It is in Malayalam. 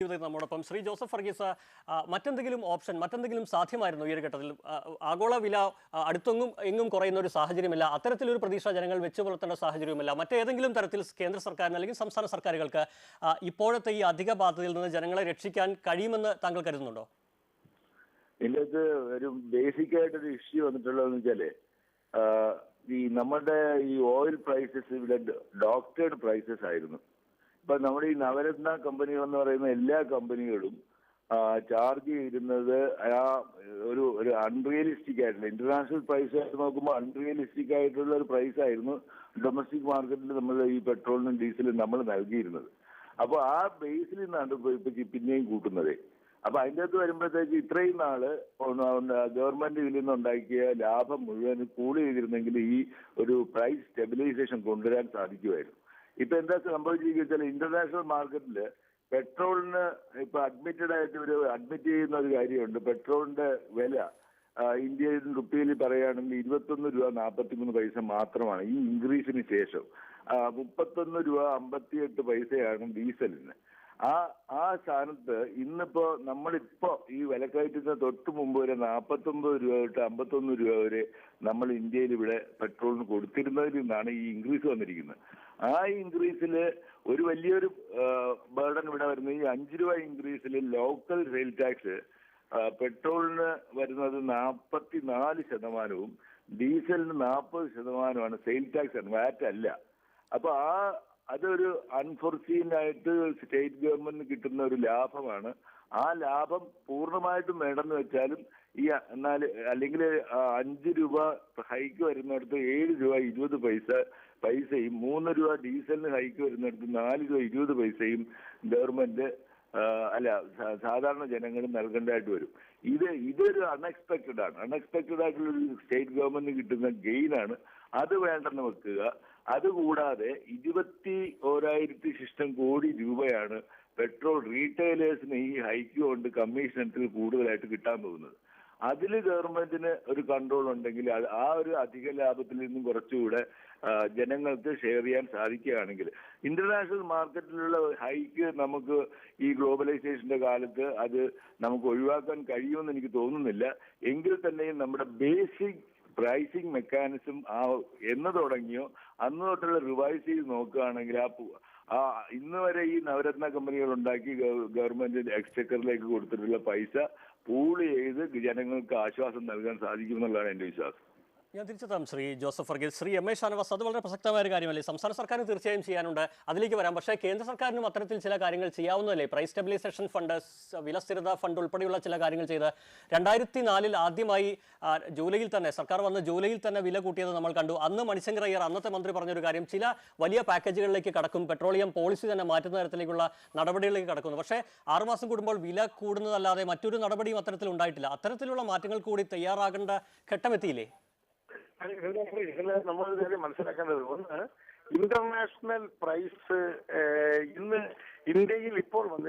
നമ്മോടൊപ്പം ശ്രീ ജോസഫ് വർഗീസ്, മറ്റെന്തെങ്കിലും ഓപ്ഷൻ, മറ്റെന്തെങ്കിലും സാധ്യമായിരുന്നു ഈ ഒരു ഘട്ടത്തിൽ? ആഗോള വില അടുത്തെങ്ങും എങ്ങും കുറയുന്ന ഒരു സാഹചര്യമില്ല, അത്തരത്തിലൊരു പ്രതീക്ഷ ജനങ്ങൾ വെച്ചു പുലർത്തേണ്ട സാഹചര്യവുമില്ല. മറ്റേതെങ്കിലും തരത്തിൽ കേന്ദ്ര സർക്കാരിന് അല്ലെങ്കിൽ സംസ്ഥാന സർക്കാരുകൾക്ക് ഇപ്പോഴത്തെ ഈ അധിക ബാധ്യതയിൽ നിന്ന് ജനങ്ങളെ രക്ഷിക്കാൻ കഴിയുമെന്ന് താങ്കൾ കരുതുന്നുണ്ടോ? ഇതിനകത്ത് ഒരു ബേസിക് ആയിട്ടൊരു ഇഷ്യൂ വന്നിട്ടുള്ളതെന്ന് വെച്ചാല് ഈ നമ്മുടെ ഈ ഓയിൽ പ്രൈസസ് ഇവിടെ ഡോക്ടേഡ് പ്രൈസസ് ആയിരുന്നു. ഇപ്പൊ നമ്മുടെ ഈ നവരത്ന കമ്പനി എന്ന് പറയുന്ന എല്ലാ കമ്പനികളും ചാർജ് ചെയ്തിരുന്നത് ഒരു അൺറിയലിസ്റ്റിക് ആയിട്ടുള്ള ഇന്റർനാഷണൽ പ്രൈസ് ആയിട്ട് നോക്കുമ്പോൾ അൺറിയലിസ്റ്റിക് ആയിട്ടുള്ള ഒരു പ്രൈസ് ആയിരുന്നു ഡൊമസ്റ്റിക് മാർക്കറ്റിൽ നമ്മൾ ഈ പെട്രോളിനും ഡീസലും നമ്മൾ നൽകിയിരുന്നത്. അപ്പോൾ ആ ബേസിൽ നിന്നാണ് പിന്നെയും കൂട്ടുന്നത്. അപ്പൊ അതിൻ്റെ അകത്ത് വരുമ്പോഴത്തേക്ക് ഇത്രയും നാള് ഗവൺമെന്റ് ഇതിൽ നിന്നുണ്ടാക്കിയ ലാഭം മുഴുവൻ കൂടി ചെയ്തിരുന്നെങ്കിൽ ഈ ഒരു പ്രൈസ് സ്റ്റെബിലൈസേഷൻ കൊണ്ടുവരാൻ സാധിക്കുമായിരുന്നു. ഇപ്പൊ എന്താ സംഭവിച്ചിരിക്കുക വെച്ചാൽ ഇന്റർനാഷണൽ മാർക്കറ്റിൽ പെട്രോളിന് ഇപ്പൊ അഡ്മിറ്റ് ചെയ്യുന്ന ഒരു കാര്യമുണ്ട്. പെട്രോളിന്റെ വില ഇന്ത്യൻ റുപ്പിയിൽ പറയുകയാണെങ്കിൽ 21 രൂപ 43 പൈസ മാത്രമാണ് ഈ ഇൻക്രീസിന് ശേഷം. 31 രൂപ 58 പൈസയാണ് ഡീസലിന്. ആ സ്ഥാനത്ത് ഇന്നിപ്പോ നമ്മളിപ്പോ ഈ വിലക്കയറ്റത്തിന് തൊട്ട് മുമ്പ് വരെ 49 രൂപ തൊട്ട് 51 രൂപ വരെ നമ്മൾ ഇന്ത്യയിൽ ഇവിടെ പെട്രോളിന് കൊടുത്തിരുന്നതിൽ നിന്നാണ് ഈ ഇൻക്രീസ് വന്നിരിക്കുന്നത്. ആ ഇൻക്രീസിൽ ഒരു വലിയൊരു ബർഡൻ ഇവിടെ വരുന്നത് ഈ 5 രൂപ ഇൻക്രീസിൽ ലോക്കൽ സെയിൽ ടാക്സ് പെട്രോളിന് വരുന്നത് 44%, ഡീസലിന് 40% സെയിൽ ടാക്സ് ആണ്, വാറ്റ് അല്ല. അപ്പൊ അതൊരു അൺഫോർസീൻ ആയിട്ട് സ്റ്റേറ്റ് ഗവൺമെന്റിന് കിട്ടുന്ന ഒരു ലാഭമാണ്. ആ ലാഭം പൂർണ്ണമായിട്ടും വേണ്ടെന്ന് വെച്ചാലും അല്ലെങ്കിൽ 5 രൂപ ഹൈക്ക് വരുന്നിടത്ത് 7 രൂപ 20 പൈസയും 3 രൂപ ഡീസലിന് ഹൈക്ക് വരുന്നിടത്ത് 4 രൂപ 20 പൈസയും ഗവൺമെന്റ് സാധാരണ ജനങ്ങൾ നൽകേണ്ടതായിട്ട് വരും. ഇതൊരു അൺഎക്സ്പെക്റ്റഡ് ആയിട്ടുള്ള സ്റ്റേറ്റ് ഗവൺമെന്റിന് കിട്ടുന്ന ഗെയിനാണ്. അത് വേണ്ടെന്ന് വെക്കുക. അതുകൂടാതെ 21,000 ശിഷ്ടം കോടി രൂപയാണ് പെട്രോൾ റീറ്റെയിലേഴ്സിന് ഈ ഹൈക്ക് കൊണ്ട് കമ്മീഷനത്തിൽ കൂടുതലായിട്ട് കിട്ടാൻ പോകുന്നത്. അതിൽ ഗവൺമെന്റിന് ഒരു കൺട്രോൾ ഉണ്ടെങ്കിൽ ആ ഒരു അധിക ലാഭത്തിൽ നിന്നും കുറച്ചുകൂടെ ജനങ്ങൾക്ക് ഷെയർ ചെയ്യാൻ സാധിക്കുകയാണെങ്കിൽ ഇന്റർനാഷണൽ മാർക്കറ്റിലുള്ള ഹൈക്ക് നമുക്ക് ഈ ഗ്ലോബലൈസേഷന്റെ കാലത്ത് അത് നമുക്ക് ഒഴിവാക്കാൻ കഴിയുമെന്ന് എനിക്ക് തോന്നുന്നില്ല. എങ്കിൽ തന്നെയും നമ്മുടെ ബേസിക് പ്രൈസിങ് മെക്കാനിസം എന്ന് തുടങ്ങിയോ അന്ന് തൊട്ടുള്ള റിവൈസ് ചെയ്ത് നോക്കുകയാണെങ്കിൽ ഇന്ന് വരെ ഈ നവരത്ന കമ്പനികൾ ഉണ്ടാക്കി ഗവൺമെന്റ് എക്സ്ചക്കറിലേക്ക് കൊടുത്തിട്ടുള്ള പൈസ പൂൾ ചെയ്ത് ജനങ്ങൾക്ക് ആശ്വാസം നൽകാൻ സാധിക്കുമെന്നുള്ളതാണ് എൻ്റെ വിശ്വാസം. ഞാൻ തിരിച്ചെത്താം Shri Joseph Varghese. Shri M A Shanavas, അത് വളരെ പ്രസക്തമായ ഒരു കാര്യമല്ലേ? സംസ്ഥാന സർക്കാരിന് തീർച്ചയായും ചെയ്യാനുണ്ട്, അതിലേക്ക് വരാം. പക്ഷേ കേന്ദ്ര സർക്കാരിനും അത്തരത്തിൽ ചില കാര്യങ്ങൾ ചെയ്യാവുന്നതല്ലേ? പ്രൈസ് സ്റ്റെബിലൈസേഷൻ ഫണ്ട്, വിലസ്ഥിരത ഫണ്ട് ഉൾപ്പെടെയുള്ള ചില കാര്യങ്ങൾ ചെയ്ത് 2004 ആദ്യമായി ജൂലൈയിൽ തന്നെ സർക്കാർ വന്ന് ജൂലൈയിൽ തന്നെ വില കൂട്ടിയത് നമ്മൾ കണ്ടു. അന്ന് മണിശങ്കർ അയ്യർ, അന്നത്തെ മന്ത്രി, പറഞ്ഞൊരു കാര്യം, ചില വലിയ പാക്കേജുകളിലേക്ക് കടക്കും, പെട്രോളിയം പോളിസി തന്നെ മാറ്റുന്ന തരത്തിലേക്കുള്ള നടപടികളിലേക്ക് കടക്കുന്നു. പക്ഷേ 6 മാസം കൂടുമ്പോൾ വില കൂടുന്നതല്ലാതെ മറ്റൊരു നടപടിയും അത്തരത്തിൽ ഉണ്ടായിട്ടില്ല. അത്തരത്തിലുള്ള മാറ്റങ്ങൾ കൂടി തയ്യാറാകേണ്ട ഘട്ടമെത്തിയില്ലേ? നമ്മൾ മനസ്സിലാക്കേണ്ടത്, ഒന്ന്, ഇന്റർനാഷണൽ പ്രൈസ് ഇന്ന് ഇന്ത്യയിൽ ഇപ്പോൾ വന്നിരിക്കുന്നത്